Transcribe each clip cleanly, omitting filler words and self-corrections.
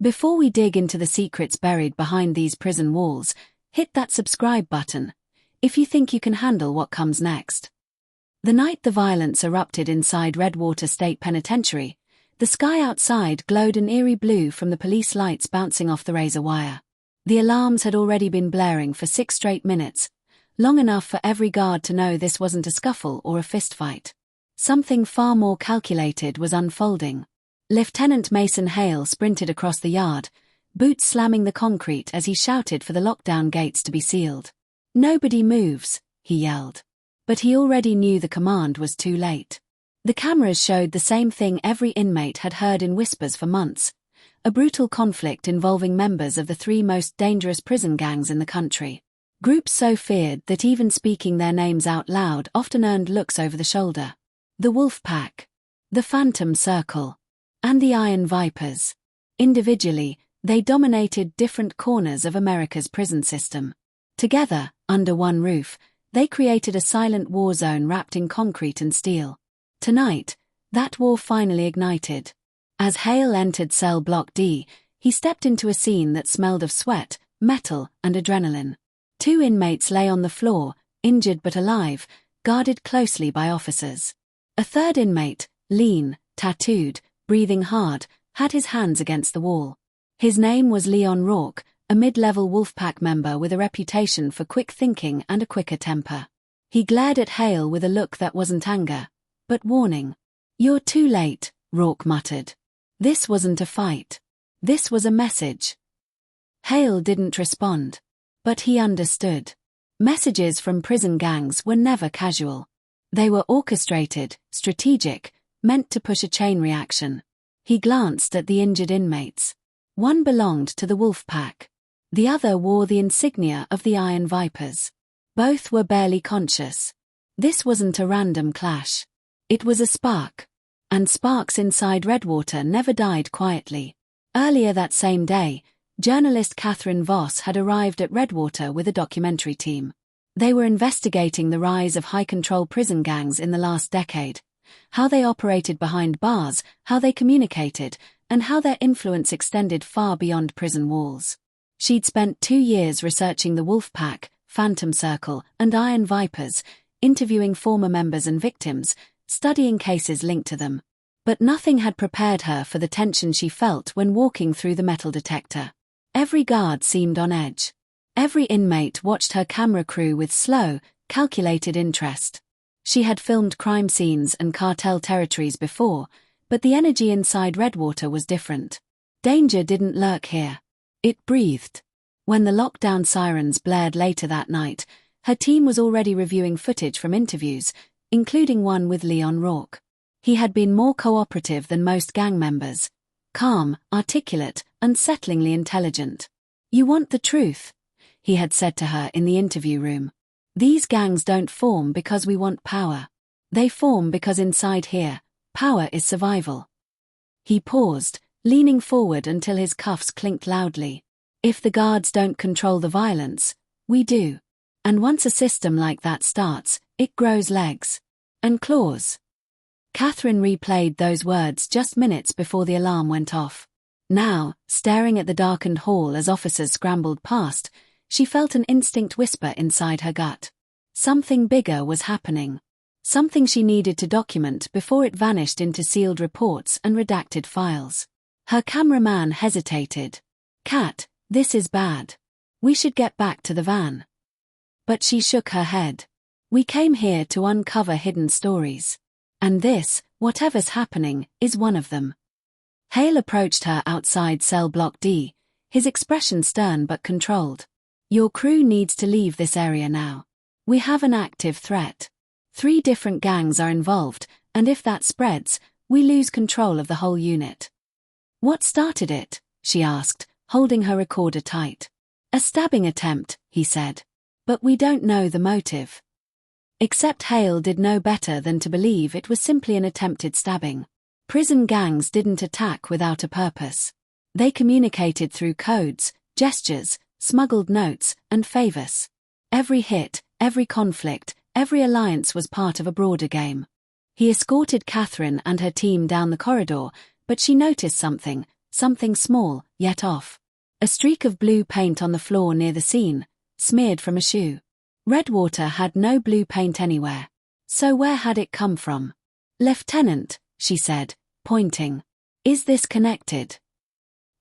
Before we dig into the secrets buried behind these prison walls, hit that subscribe button if you think you can handle what comes next. The night the violence erupted inside Redwater State Penitentiary, the sky outside glowed an eerie blue from the police lights bouncing off the razor wire. The alarms had already been blaring for 6 straight minutes, long enough for every guard to know this wasn't a scuffle or a fistfight. Something far more calculated was unfolding. Lieutenant Mason Hale sprinted across the yard, boots slamming the concrete as he shouted for the lockdown gates to be sealed. "Nobody moves," he yelled. But he already knew the command was too late. The cameras showed the same thing every inmate had heard in whispers for months: a brutal conflict involving members of the 3 most dangerous prison gangs in the country. Groups so feared that even speaking their names out loud often earned looks over the shoulder. The Wolf Pack, the Phantom Circle, and the Iron Vipers. Individually, they dominated different corners of America's prison system. Together, under one roof, they created a silent war zone wrapped in concrete and steel. Tonight, that war finally ignited. As Hale entered cell block D, he stepped into a scene that smelled of sweat, metal, and adrenaline. 2 inmates lay on the floor, injured but alive, guarded closely by officers. A 3rd inmate, lean, tattooed, breathing hard, had his hands against the wall. His name was Leon Rourke, a mid-level Wolfpack member with a reputation for quick thinking and a quicker temper. He glared at Hale with a look that wasn't anger, but warning. "You're too late," Rourke muttered. This wasn't a fight. This was a message. Hale didn't respond. But he understood. Messages from prison gangs were never casual. They were orchestrated, strategic, meant to push a chain reaction. He glanced at the injured inmates. One belonged to the Wolf Pack. The other wore the insignia of the Iron Vipers. Both were barely conscious. This wasn't a random clash. It was a spark. And sparks inside Redwater never died quietly. Earlier that same day, journalist Catherine Voss had arrived at Redwater with a documentary team. They were investigating the rise of high-control prison gangs in the last decade, how they operated behind bars, how they communicated, and how their influence extended far beyond prison walls. She'd spent 2 years researching the Wolf Pack, Phantom Circle, and Iron Vipers, interviewing former members and victims, studying cases linked to them. But nothing had prepared her for the tension she felt when walking through the metal detector. Every guard seemed on edge. Every inmate watched her camera crew with slow, calculated interest. She had filmed crime scenes and cartel territories before, but the energy inside Redwater was different. Danger didn't lurk here. It breathed. When the lockdown sirens blared later that night, her team was already reviewing footage from interviews, including one with Leon Rourke. He had been more cooperative than most gang members. Calm, articulate, unsettlingly intelligent. "You want the truth," he had said to her in the interview room. "These gangs don't form because we want power. They form because inside here, power is survival." He paused, leaning forward until his cuffs clinked loudly. "If the guards don't control the violence, we do. And once a system like that starts, it grows legs. And claws." Catherine replayed those words just minutes before the alarm went off. Now, staring at the darkened hall as officers scrambled past, she felt an instinct whisper inside her gut. Something bigger was happening. Something she needed to document before it vanished into sealed reports and redacted files. Her cameraman hesitated. "Kat, this is bad. We should get back to the van." But she shook her head. "We came here to uncover hidden stories. And this, whatever's happening, is one of them." Hale approached her outside cell block D, his expression stern but controlled. "Your crew needs to leave this area now. We have an active threat. 3 different gangs are involved, and if that spreads, we lose control of the whole unit." "What started it?" she asked, holding her recorder tight. "A stabbing attempt," he said. "But we don't know the motive." Except Hale did no better than to believe it was simply an attempted stabbing. Prison gangs didn't attack without a purpose. They communicated through codes, gestures, smuggled notes, and favors. Every hit, every conflict, every alliance was part of a broader game. He escorted Catherine and her team down the corridor, but she noticed something something small, yet off. A streak of blue paint on the floor near the scene, smeared from a shoe. Redwater had no blue paint anywhere. So where had it come from? "Lieutenant," she said, pointing. "Is this connected?"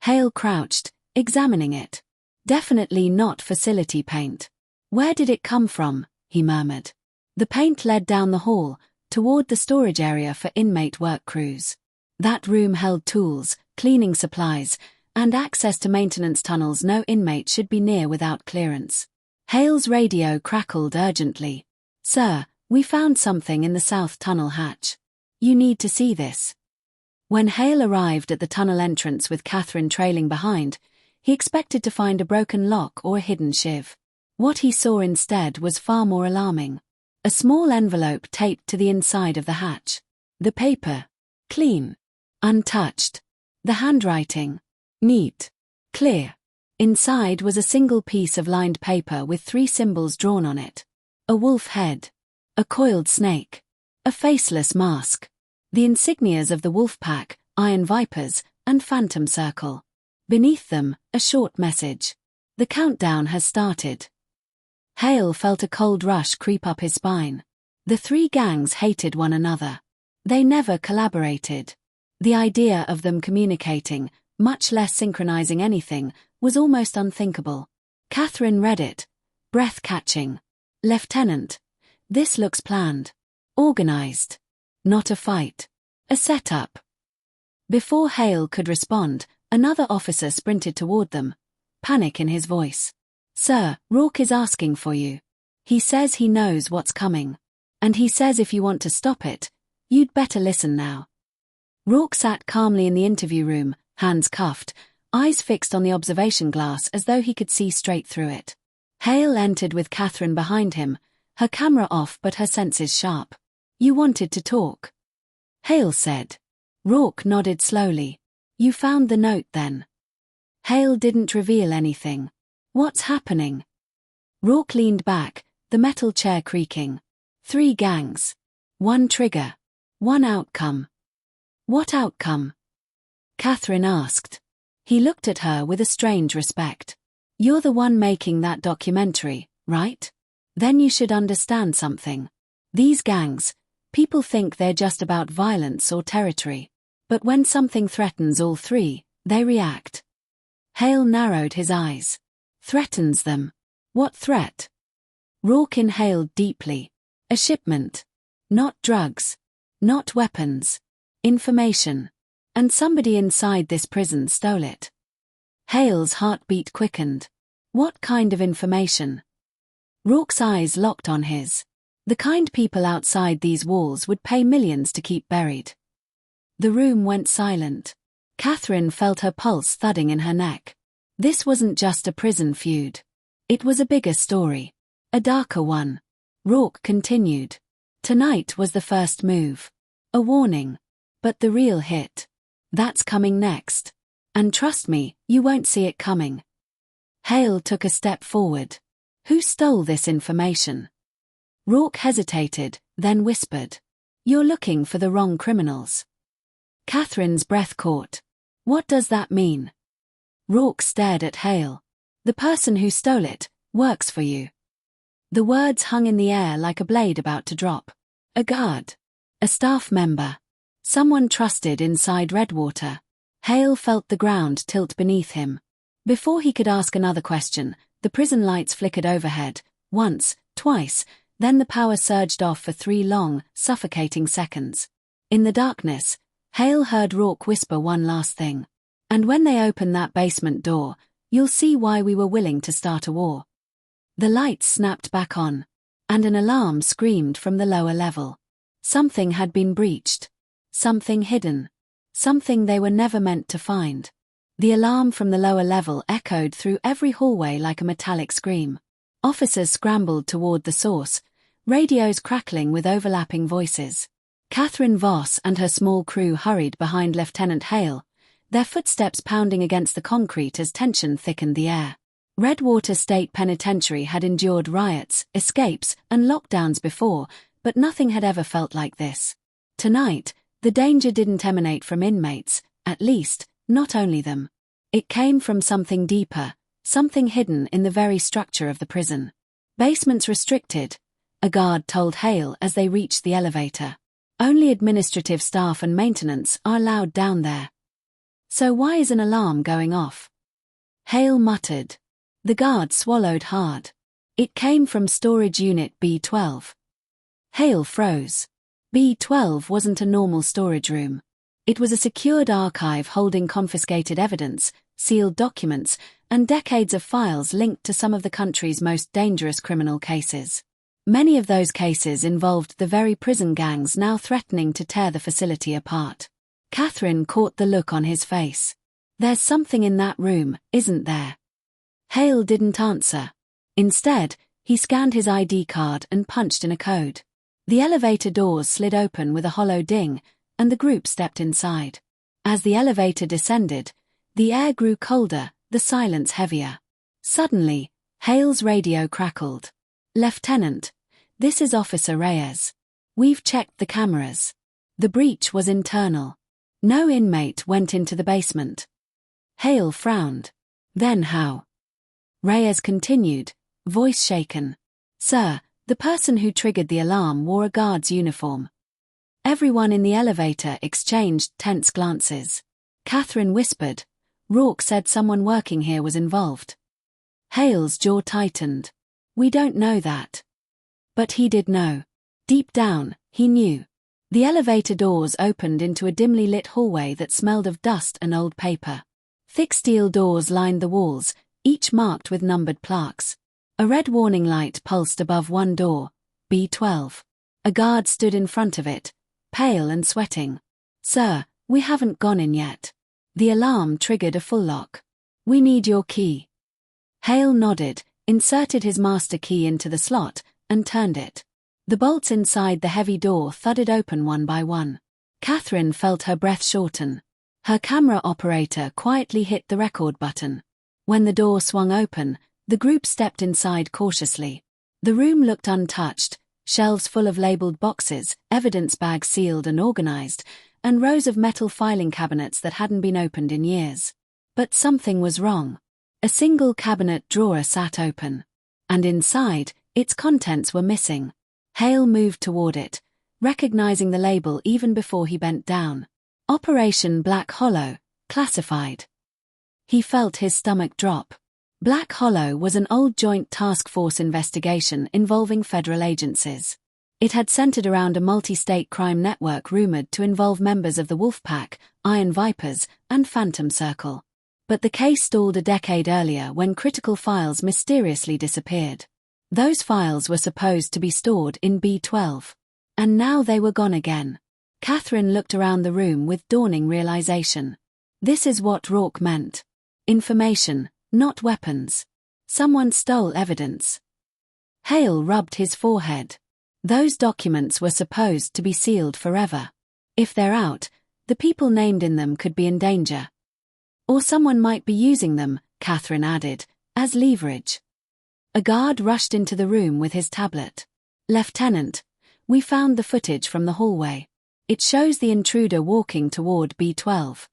Hale crouched, examining it. "Definitely not facility paint." "Where did it come from?" he murmured. The paint led down the hall, toward the storage area for inmate work crews. That room held tools, cleaning supplies, and access to maintenance tunnels no inmate should be near without clearance. Hale's radio crackled urgently. "Sir, we found something in the south tunnel hatch. You need to see this." When Hale arrived at the tunnel entrance with Catherine trailing behind, he expected to find a broken lock or a hidden shiv. What he saw instead was far more alarming. A small envelope taped to the inside of the hatch. The paper, clean, untouched. The handwriting, neat, clear. Inside was a single piece of lined paper with 3 symbols drawn on it. A wolf head, a coiled snake, a faceless mask. The insignias of the wolf pack, iron vipers, and phantom circle. Beneath them, a short message. "The countdown has started." Hale felt a cold rush creep up his spine. The 3 gangs hated one another. They never collaborated. The idea of them communicating, much less synchronizing anything, was almost unthinkable. Catherine read it, breath-catching. "Lieutenant, this looks planned. Organized. Not a fight. A setup." Before Hale could respond, another officer sprinted toward them, panic in his voice. "Sir, Rourke is asking for you. He says he knows what's coming. And he says if you want to stop it, you'd better listen now." Rourke sat calmly in the interview room, hands cuffed, eyes fixed on the observation glass as though he could see straight through it. Hale entered with Catherine behind him, her camera off but her senses sharp. "You wanted to talk?" Hale said. Rourke nodded slowly. "You found the note then?" Hale didn't reveal anything. "What's happening?" Rourke leaned back, the metal chair creaking. 3 gangs. 1 trigger. 1 outcome. "What outcome?" Catherine asked. He looked at her with a strange respect. "You're the one making that documentary, right? Then you should understand something. These gangs, people think they're just about violence or territory. But when something threatens all 3, they react." Hale narrowed his eyes. "Threatens them? What threat?" Rourke inhaled deeply. "A shipment. Not drugs. Not weapons. Information. And somebody inside this prison stole it." Hale's heartbeat quickened. "What kind of information?" Rourke's eyes locked on his. "The kind people outside these walls would pay millions to keep buried." The room went silent. Catherine felt her pulse thudding in her neck. This wasn't just a prison feud. It was a bigger story. A darker one. Rourke continued. "Tonight was the first move. A warning. But the real hit. That's coming next. And trust me, you won't see it coming." Hale took a step forward. "Who stole this information?" Rourke hesitated, then whispered. "You're looking for the wrong criminals." Catherine's breath caught. "What does that mean?" Rourke stared at Hale. "The person who stole it works for you." The words hung in the air like a blade about to drop. A guard. A staff member. Someone trusted inside Redwater. Hale felt the ground tilt beneath him. Before he could ask another question, the prison lights flickered overhead, once, twice, then the power surged off for 3 long, suffocating seconds. In the darkness, Hale heard Rourke whisper one last thing. "And when they open that basement door, you'll see why we were willing to start a war." The lights snapped back on, and an alarm screamed from the lower level. Something had been breached. Something hidden. Something they were never meant to find. The alarm from the lower level echoed through every hallway like a metallic scream. Officers scrambled toward the source, radios crackling with overlapping voices. Catherine Voss and her small crew hurried behind Lieutenant Hale, their footsteps pounding against the concrete as tension thickened the air. Redwater State Penitentiary had endured riots, escapes, and lockdowns before, but nothing had ever felt like this. Tonight, the danger didn't emanate from inmates, at least, not only them. It came from something deeper, something hidden in the very structure of the prison. Basements restricted, a guard told Hale as they reached the elevator. Only administrative staff and maintenance are allowed down there. So why is an alarm going off? Hale muttered. The guard swallowed hard. It came from storage unit B12. Hale froze. B12 wasn't a normal storage room. It was a secured archive holding confiscated evidence, sealed documents, and decades of files linked to some of the country's most dangerous criminal cases. Many of those cases involved the very prison gangs now threatening to tear the facility apart. Catherine caught the look on his face. There's something in that room, isn't there? Hale didn't answer. Instead, he scanned his ID card and punched in a code. The elevator doors slid open with a hollow ding, and the group stepped inside. As the elevator descended, the air grew colder, the silence heavier. Suddenly, Hale's radio crackled. "Lieutenant, this is Officer Reyes. We've checked the cameras. The breach was internal. No inmate went into the basement." Hale frowned. "Then how?" Reyes continued, voice shaken. "Sir, the person who triggered the alarm wore a guard's uniform." Everyone in the elevator exchanged tense glances. Catherine whispered, "Rourke said someone working here was involved." Hale's jaw tightened. "We don't know that." But he did know. Deep down, he knew. The elevator doors opened into a dimly lit hallway that smelled of dust and old paper. Thick steel doors lined the walls, each marked with numbered plaques. A red warning light pulsed above one door, B12. A guard stood in front of it, pale and sweating. "Sir, we haven't gone in yet. The alarm triggered a full lock. We need your key." Hale nodded, inserted his master key into the slot, and turned it. The bolts inside the heavy door thudded open one by one. Catherine felt her breath shorten. Her camera operator quietly hit the record button. When the door swung open, the group stepped inside cautiously. The room looked untouched, shelves full of labeled boxes, evidence bags sealed and organized, and rows of metal filing cabinets that hadn't been opened in years. But something was wrong. A single cabinet drawer sat open. And inside, its contents were missing. Hale moved toward it, recognizing the label even before he bent down. Operation Black Hollow, classified. He felt his stomach drop. Black Hollow was an old Joint Task Force investigation involving federal agencies. It had centered around a multi-state crime network rumored to involve members of the Wolfpack, Iron Vipers, and Phantom Circle. But the case stalled a decade earlier when critical files mysteriously disappeared. Those files were supposed to be stored in B12. And now they were gone again. Catherine looked around the room with dawning realization. This is what Rourke meant. Information, not weapons. Someone stole evidence. Hale rubbed his forehead. Those documents were supposed to be sealed forever. If they're out, the people named in them could be in danger. Or someone might be using them, Catherine added, as leverage. A guard rushed into the room with his tablet. "Lieutenant, we found the footage from the hallway. It shows the intruder walking toward B12.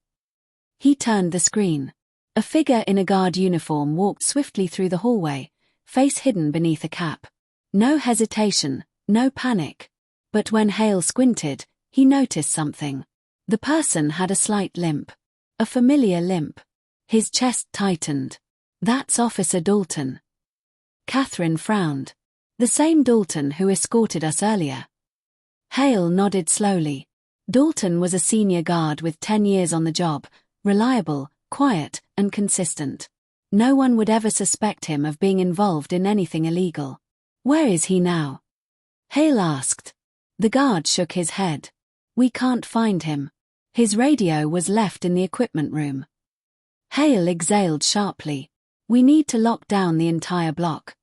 He turned the screen. A figure in a guard uniform walked swiftly through the hallway, face hidden beneath a cap. No hesitation, no panic. But when Hale squinted, he noticed something. The person had a slight limp. A familiar limp. His chest tightened. "That's Officer Dalton." Catherine frowned. "The same Dalton who escorted us earlier." Hale nodded slowly. Dalton was a senior guard with 10 years on the job, reliable, quiet, and consistent. No one would ever suspect him of being involved in anything illegal. "Where is he now?" Hale asked. The guard shook his head. "We can't find him. His radio was left in the equipment room." Hale exhaled sharply. "We need to lock down the entire block."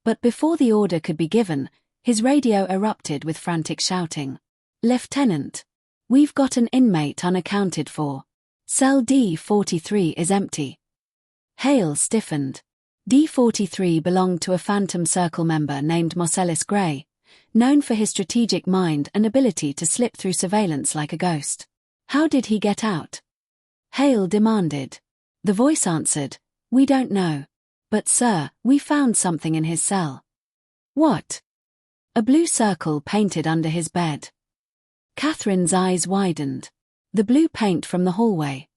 But before the order could be given, his radio erupted with frantic shouting. "Lieutenant, we've got an inmate unaccounted for. Cell D43 is empty." Hale stiffened. D43 belonged to a Phantom Circle member named Marcellus Gray, known for his strategic mind and ability to slip through surveillance like a ghost. How did he get out? Hale demanded. The voice answered, "We don't know. But sir, we found something in his cell." "What?" "A blue circle painted under his bed." Catherine's eyes widened. The blue paint from the hallway.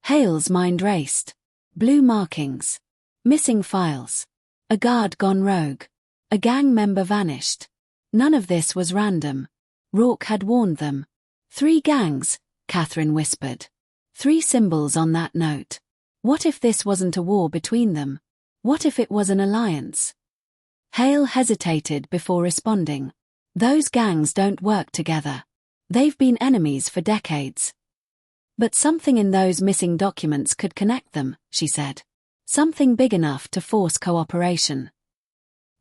Hale's mind raced. Blue markings. Missing files. A guard gone rogue. A gang member vanished. None of this was random. Rourke had warned them. 3 gangs, Catherine whispered. 3 symbols on that note. What if this wasn't a war between them? What if it was an alliance? Hale hesitated before responding. Those gangs don't work together. They've been enemies for decades. But something in those missing documents could connect them, she said. Something big enough to force cooperation.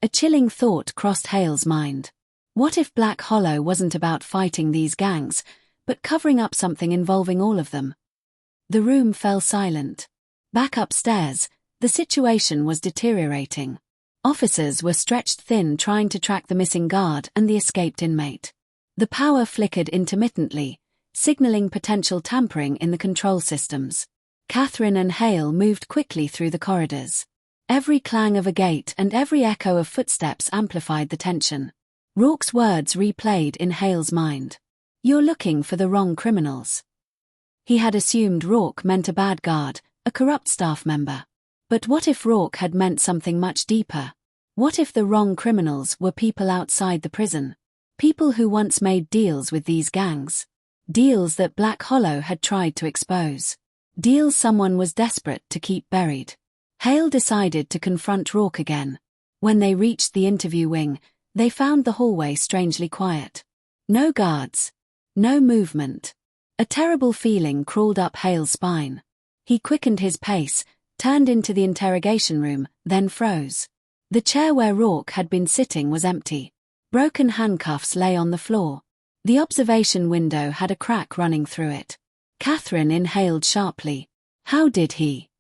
A chilling thought crossed Hale's mind. What if Black Hollow wasn't about fighting these gangs, but covering up something involving all of them? The room fell silent. Back upstairs, the situation was deteriorating. Officers were stretched thin trying to track the missing guard and the escaped inmate. The power flickered intermittently, signaling potential tampering in the control systems. Catherine and Hale moved quickly through the corridors. Every clang of a gate and every echo of footsteps amplified the tension. Rourke's words replayed in Hale's mind. "You're looking for the wrong criminals." He had assumed Rourke meant a bad guard, a corrupt staff member. But what if Rourke had meant something much deeper? What if the wrong criminals were people outside the prison? People who once made deals with these gangs. Deals that Black Hollow had tried to expose. Deals someone was desperate to keep buried. Hale decided to confront Rourke again. When they reached the interview wing, they found the hallway strangely quiet. No guards. No movement. A terrible feeling crawled up Hale's spine. He quickened his pace, turned into the interrogation room, then froze. The chair where Rourke had been sitting was empty. Broken handcuffs lay on the floor. The observation window had a crack running through it. Catherine inhaled sharply. "How did he?"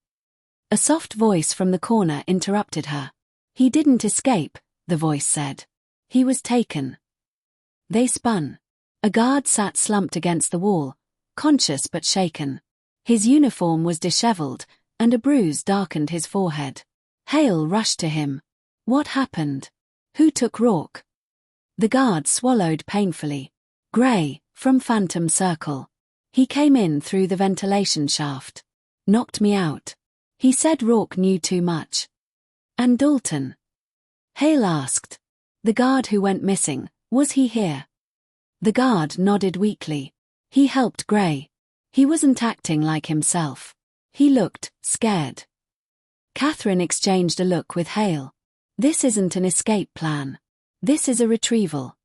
A soft voice from the corner interrupted her. "He didn't escape," the voice said. "He was taken." They spun. A guard sat slumped against the wall, conscious but shaken. His uniform was disheveled, and a bruise darkened his forehead. Hale rushed to him. "What happened? Who took Rourke?" The guard swallowed painfully. "Gray, from Phantom Circle. He came in through the ventilation shaft. Knocked me out. He said Rourke knew too much." "And Dalton?" Hale asked. "The guard who went missing, was he here?" The guard nodded weakly. "He helped Gray. He wasn't acting like himself. He looked scared." Catherine exchanged a look with Hale. "This isn't an escape plan. This is a retrieval."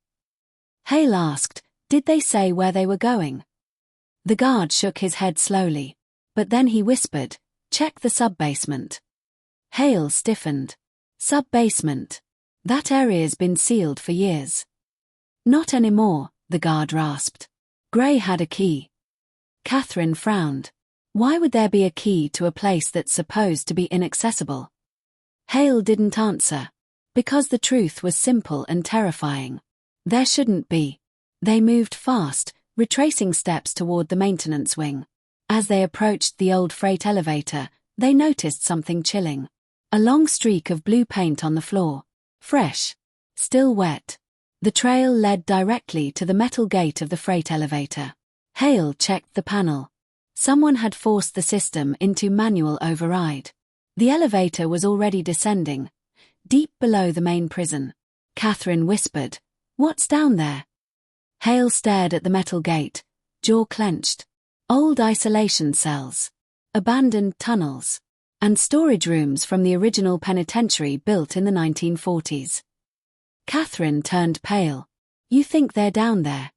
Hale asked, "Did they say where they were going?" The guard shook his head slowly. But then he whispered, "Check the sub-basement." Hale stiffened. "Sub-basement? That area's been sealed for years." "Not anymore," the guard rasped. "Gray had a key." Catherine frowned. Why would there be a key to a place that's supposed to be inaccessible? Hale didn't answer. Because the truth was simple and terrifying. There shouldn't be. They moved fast, retracing steps toward the maintenance wing. As they approached the old freight elevator, they noticed something chilling. A long streak of blue paint on the floor. Fresh. Still wet. The trail led directly to the metal gate of the freight elevator. Hale checked the panel. Someone had forced the system into manual override. The elevator was already descending, deep below the main prison. Catherine whispered, "What's down there?" Hale stared at the metal gate, jaw clenched. Old isolation cells. Abandoned tunnels. And storage rooms from the original penitentiary built in the 1940s. Catherine turned pale. "You think they're down there?"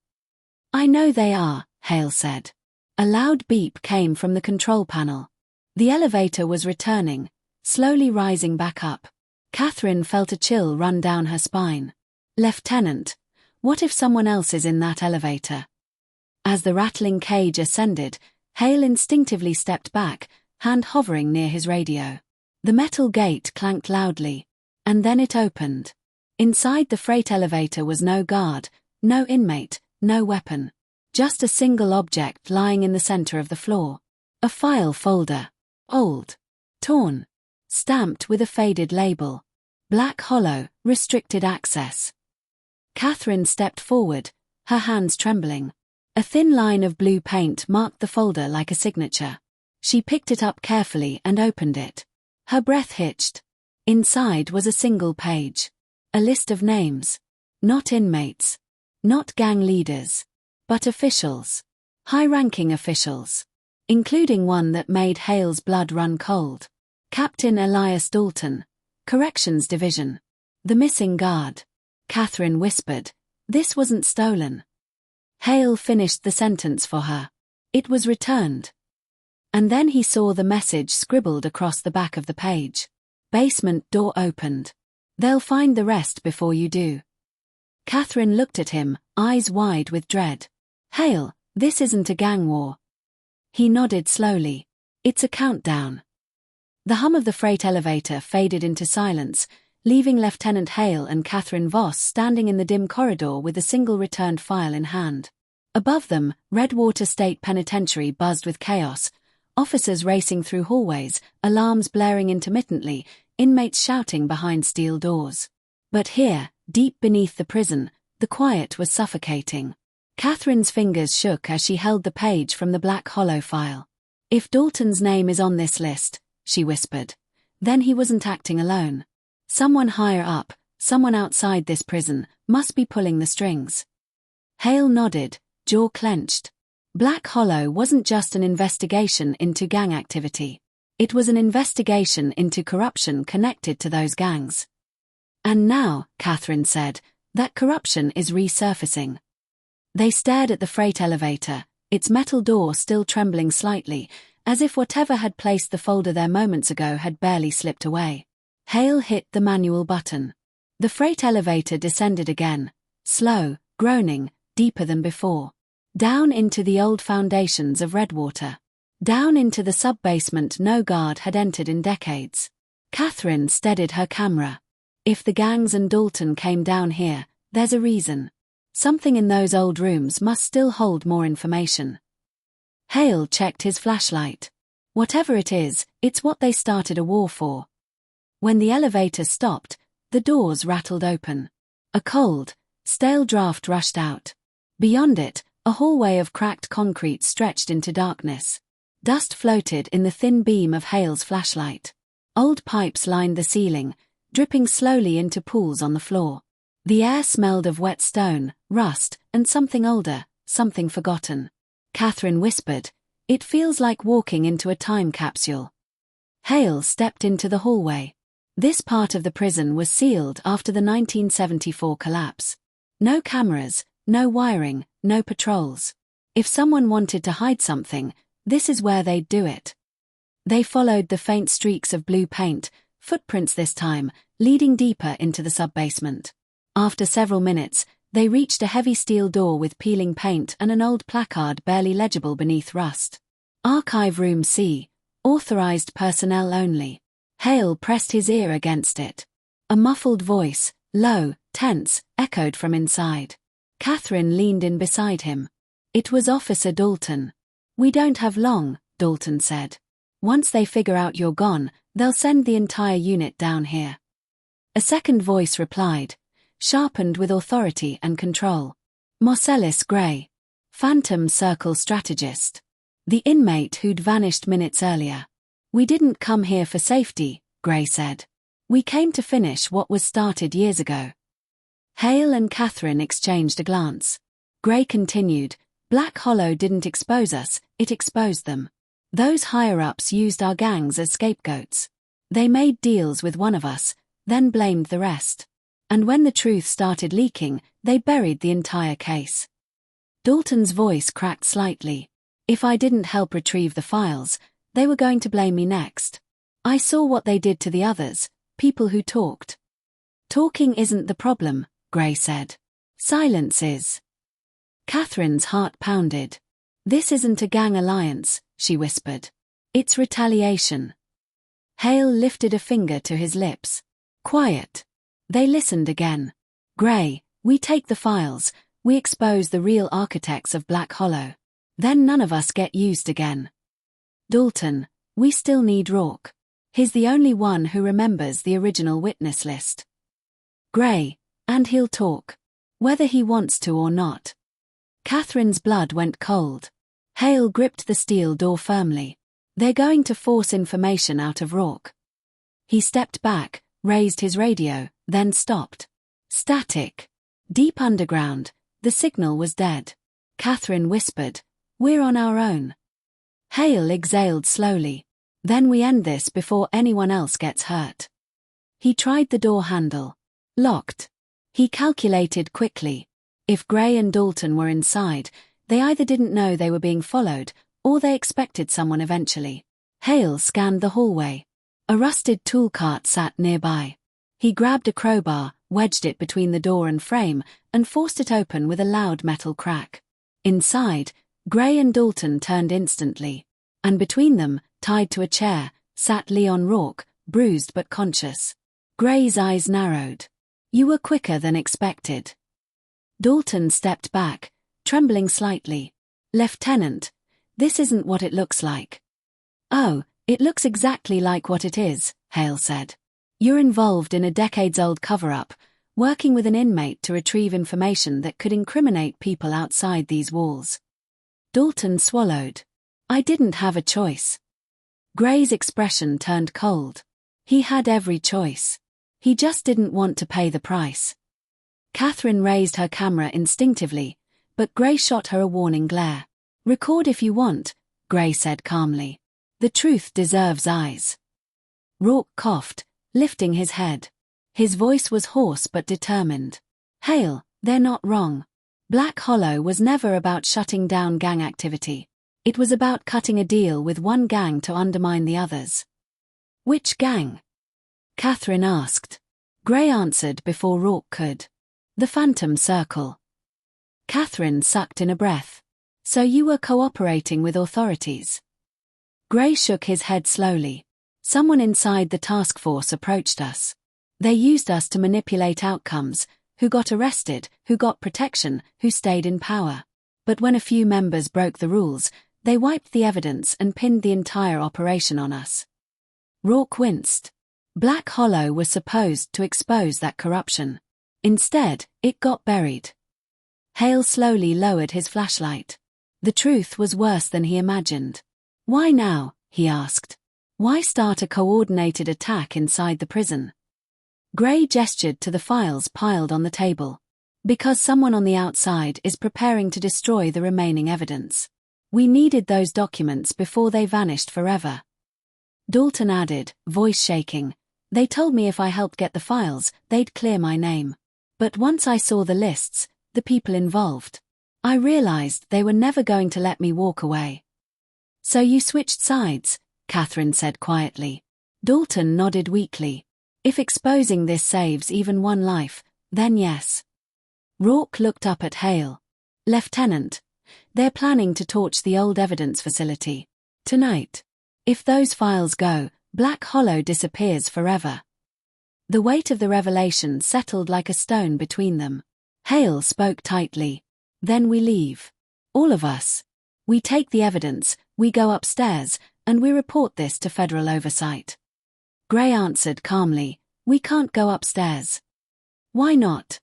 "I know they are," Hale said. A loud beep came from the control panel. The elevator was returning, slowly rising back up. Catherine felt a chill run down her spine. "Lieutenant, what if someone else is in that elevator?" As the rattling cage ascended, Hale instinctively stepped back, hand hovering near his radio. The metal gate clanked loudly, and then it opened. Inside the freight elevator was no guard, no inmate, no weapon. Just a single object lying in the center of the floor. A file folder. Old. Torn. Stamped with a faded label. Black Hollow, restricted access. Catherine stepped forward, her hands trembling. A thin line of blue paint marked the folder like a signature. She picked it up carefully and opened it. Her breath hitched. Inside was a single page. A list of names. Not inmates. Not gang leaders. But officials. High-ranking officials. Including one that made Hale's blood run cold. Captain Elias Dalton. Corrections Division. The missing guard. Catherine whispered. This wasn't stolen. Hale finished the sentence for her. It was returned. And then he saw the message scribbled across the back of the page. Basement door opened. They'll find the rest before you do. Catherine looked at him, eyes wide with dread. Hale, this isn't a gang war. He nodded slowly. It's a countdown. The hum of the freight elevator faded into silence, leaving Lieutenant Hale and Catherine Voss standing in the dim corridor with a single returned file in hand. Above them, Redwater State Penitentiary buzzed with chaos, officers racing through hallways, alarms blaring intermittently, inmates shouting behind steel doors. But here, deep beneath the prison, the quiet was suffocating. Catherine's fingers shook as she held the page from the Black Hollow file. If Dalton's name is on this list, she whispered, then he wasn't acting alone. Someone higher up, someone outside this prison, must be pulling the strings. Hale nodded, jaw clenched. Black Hollow wasn't just an investigation into gang activity. It was an investigation into corruption connected to those gangs. And now, Catherine said, that corruption is resurfacing. They stared at the freight elevator, its metal door still trembling slightly, as if whatever had placed the folder there moments ago had barely slipped away. Hale hit the manual button. The freight elevator descended again, slow, groaning, deeper than before. Down into the old foundations of Redwater. Down into the sub-basement no guard had entered in decades. Catherine steadied her camera. If the gangs and Dalton came down here, there's a reason. Something in those old rooms must still hold more information. Hale checked his flashlight. Whatever it is, it's what they started a war for. When the elevator stopped, the doors rattled open. A cold, stale draft rushed out. Beyond it, a hallway of cracked concrete stretched into darkness. Dust floated in the thin beam of Hale's flashlight. Old pipes lined the ceiling, dripping slowly into pools on the floor. The air smelled of wet stone, rust, and something older, something forgotten. Catherine whispered, "It feels like walking into a time capsule." Hale stepped into the hallway. This part of the prison was sealed after the 1974 collapse. No cameras, no wiring, no patrols. If someone wanted to hide something, this is where they'd do it. They followed the faint streaks of blue paint, footprints this time, leading deeper into the sub-basement. After several minutes, they reached a heavy steel door with peeling paint and an old placard barely legible beneath rust. Archive Room C. Authorized personnel only. Hale pressed his ear against it. A muffled voice, low, tense, echoed from inside. Catherine leaned in beside him. It was Officer Dalton. "We don't have long," Dalton said. "Once they figure out you're gone, they'll send the entire unit down here." A second voice replied, sharpened with authority and control. Marcellus Gray. Phantom Circle strategist. The inmate who'd vanished minutes earlier. "We didn't come here for safety," Gray said. "We came to finish what was started years ago." Hale and Catherine exchanged a glance. Gray continued, "Black Hollow didn't expose us, it exposed them. Those higher-ups used our gangs as scapegoats. They made deals with one of us, then blamed the rest. And when the truth started leaking, they buried the entire case." Dalton's voice cracked slightly. "If I didn't help retrieve the files, they were going to blame me next. I saw what they did to the others, people who talked." "Talking isn't the problem," Gray said. "Silence is." Catherine's heart pounded. "This isn't a gang alliance," she whispered. "It's retaliation." Hale lifted a finger to his lips. "Quiet." They listened again. "Gray, we take the files, we expose the real architects of Black Hollow. Then none of us get used again." Dalton, we still need Rourke. He's the only one who remembers the original witness list. Gray, and he'll talk. Whether he wants to or not. Catherine's blood went cold. Hale gripped the steel door firmly. They're going to force information out of Rourke. He stepped back, raised his radio, then stopped. Static. Deep underground, the signal was dead. Catherine whispered, "We're on our own." Hale exhaled slowly. "Then we end this before anyone else gets hurt." He tried the door handle. Locked. He calculated quickly. If Gray and Dalton were inside, they either didn't know they were being followed, or they expected someone eventually. Hale scanned the hallway. A rusted tool cart sat nearby. He grabbed a crowbar, wedged it between the door and frame, and forced it open with a loud metal crack. Inside, Gray and Dalton turned instantly. And between them, tied to a chair, sat Leon Rourke, bruised but conscious. Gray's eyes narrowed. "You were quicker than expected." Dalton stepped back, trembling slightly. "Lieutenant, this isn't what it looks like." "Oh, it looks exactly like what it is," Hale said. "You're involved in a decades-old cover-up, working with an inmate to retrieve information that could incriminate people outside these walls." Dalton swallowed. "I didn't have a choice." Gray's expression turned cold. He had every choice. He just didn't want to pay the price. Catherine raised her camera instinctively, but Gray shot her a warning glare. "Record if you want," Gray said calmly. "The truth deserves eyes." Rourke coughed, lifting his head. His voice was hoarse but determined. "Hale, they're not wrong. Black Hollow was never about shutting down gang activity. It was about cutting a deal with one gang to undermine the others." "Which gang?" Catherine asked. Gray answered before Rourke could. "The Phantom Circle." Catherine sucked in a breath. "So you were cooperating with authorities?" Gray shook his head slowly. "Someone inside the task force approached us. They used us to manipulate outcomes, who got arrested, who got protection, who stayed in power. But when a few members broke the rules, they wiped the evidence and pinned the entire operation on us." Rourke winced. Black Hollow was supposed to expose that corruption. Instead, it got buried. Hale slowly lowered his flashlight. The truth was worse than he imagined. "Why now?" he asked. "Why start a coordinated attack inside the prison?" Gray gestured to the files piled on the table. "Because someone on the outside is preparing to destroy the remaining evidence. We needed those documents before they vanished forever." Dalton added, voice shaking, "They told me if I helped get the files, they'd clear my name. But once I saw the lists, the people involved, I realized they were never going to let me walk away." "So you switched sides," Catherine said quietly. Dalton nodded weakly. "If exposing this saves even one life, then yes." Rourke looked up at Hale. "Lieutenant, they're planning to torch the old evidence facility. Tonight. If those files go, Black Hollow disappears forever." The weight of the revelation settled like a stone between them. Hale spoke tightly. "Then we leave. All of us. We take the evidence, we go upstairs, and we report this to federal oversight." Gray answered calmly, "We can't go upstairs." "Why not?"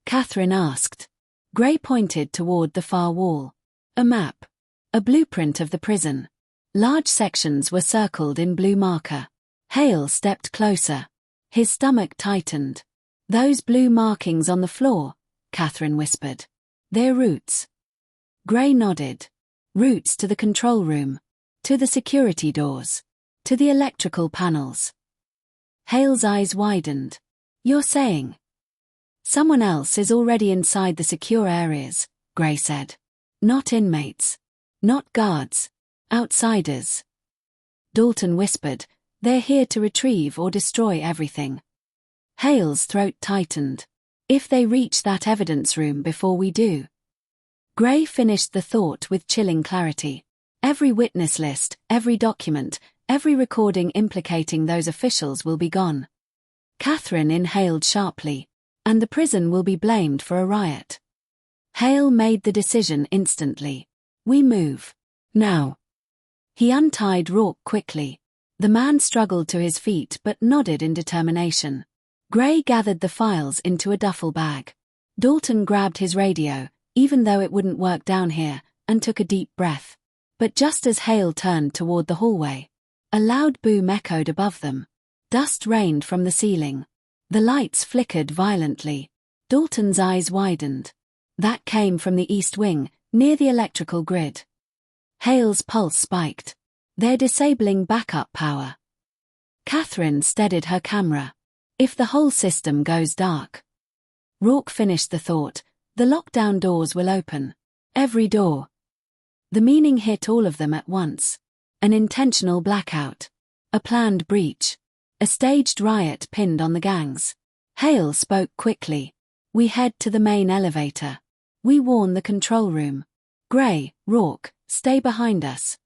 Catherine asked. Gray pointed toward the far wall. A map. A blueprint of the prison. Large sections were circled in blue marker. Hale stepped closer. His stomach tightened. "Those blue markings on the floor," Catherine whispered. "They're routes." Gray nodded. "Routes to the control room. To the security doors. To the electrical panels." Hale's eyes widened. "You're saying someone else is already inside the secure areas," Gray said. "Not inmates. Not guards. Outsiders." Dalton whispered, "They're here to retrieve or destroy everything." Hale's throat tightened. "If they reach that evidence room before we do." Gray finished the thought with chilling clarity. "Every witness list, every document, every recording implicating those officials will be gone." Catherine inhaled sharply. "And the prison will be blamed for a riot." Hale made the decision instantly. "We move. Now." He untied Rourke quickly. The man struggled to his feet but nodded in determination. Gray gathered the files into a duffel bag. Dalton grabbed his radio, even though it wouldn't work down here, and took a deep breath. But just as Hale turned toward the hallway, a loud boom echoed above them. Dust rained from the ceiling. The lights flickered violently. Dalton's eyes widened. That came from the east wing, near the electrical grid. Hale's pulse spiked. They're disabling backup power. Catherine steadied her camera. If the whole system goes dark. Rourke finished the thought. The lockdown doors will open. Every door. The meaning hit all of them at once. An intentional blackout. A planned breach. A staged riot pinned on the gangs. Hale spoke quickly. We head to the main elevator. We warn the control room. Gray, Rourke, stay behind us.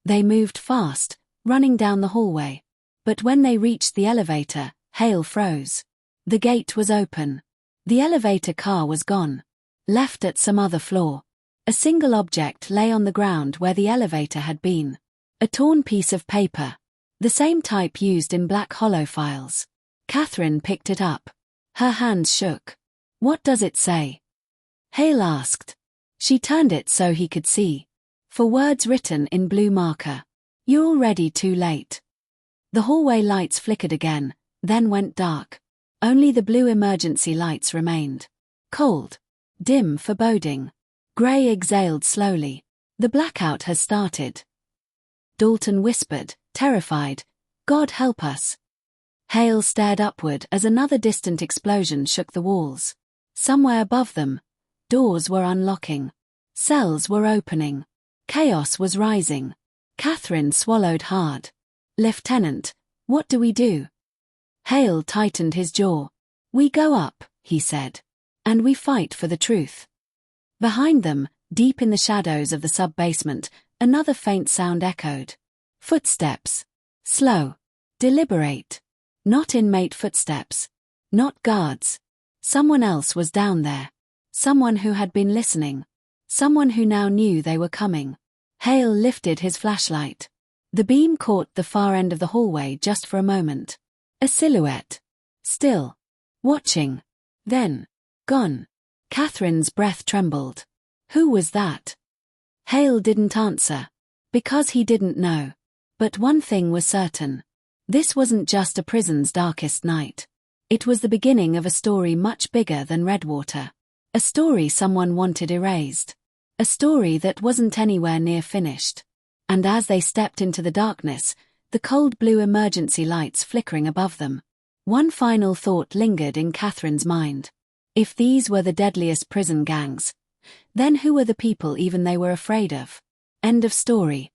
They moved fast, running down the hallway. But when they reached the elevator, Hale froze. The gate was open. The elevator car was gone. Left at some other floor. A single object lay on the ground where the elevator had been. A torn piece of paper. The same type used in Black Hollow files. Catherine picked it up. Her hands shook. What does it say? Hale asked. She turned it so he could see. For words written in blue marker. You're already too late. The hallway lights flickered again, then went dark. Only the blue emergency lights remained. Cold. Dim, foreboding. Gray exhaled slowly. The blackout has started. Dalton whispered, terrified. God help us. Hale stared upward as another distant explosion shook the walls. Somewhere above them, doors were unlocking. Cells were opening. Chaos was rising. Catherine swallowed hard. Lieutenant, what do we do? Hale tightened his jaw. We go up, he said. And we fight for the truth. Behind them, deep in the shadows of the sub-basement, another faint sound echoed. Footsteps. Slow. Deliberate. Not inmate footsteps. Not guards. Someone else was down there. Someone who had been listening. Someone who now knew they were coming. Hale lifted his flashlight. The beam caught the far end of the hallway just for a moment. A silhouette. Still. Watching. Then. Gone. Catherine's breath trembled. Who was that? Hale didn't answer. Because he didn't know. But one thing was certain. This wasn't just a prison's darkest night. It was the beginning of a story much bigger than Redwater. A story someone wanted erased. A story that wasn't anywhere near finished. And as they stepped into the darkness, the cold blue emergency lights flickering above them, one final thought lingered in Catherine's mind. If these were the deadliest prison gangs, then who were the people even they were afraid of? End of story.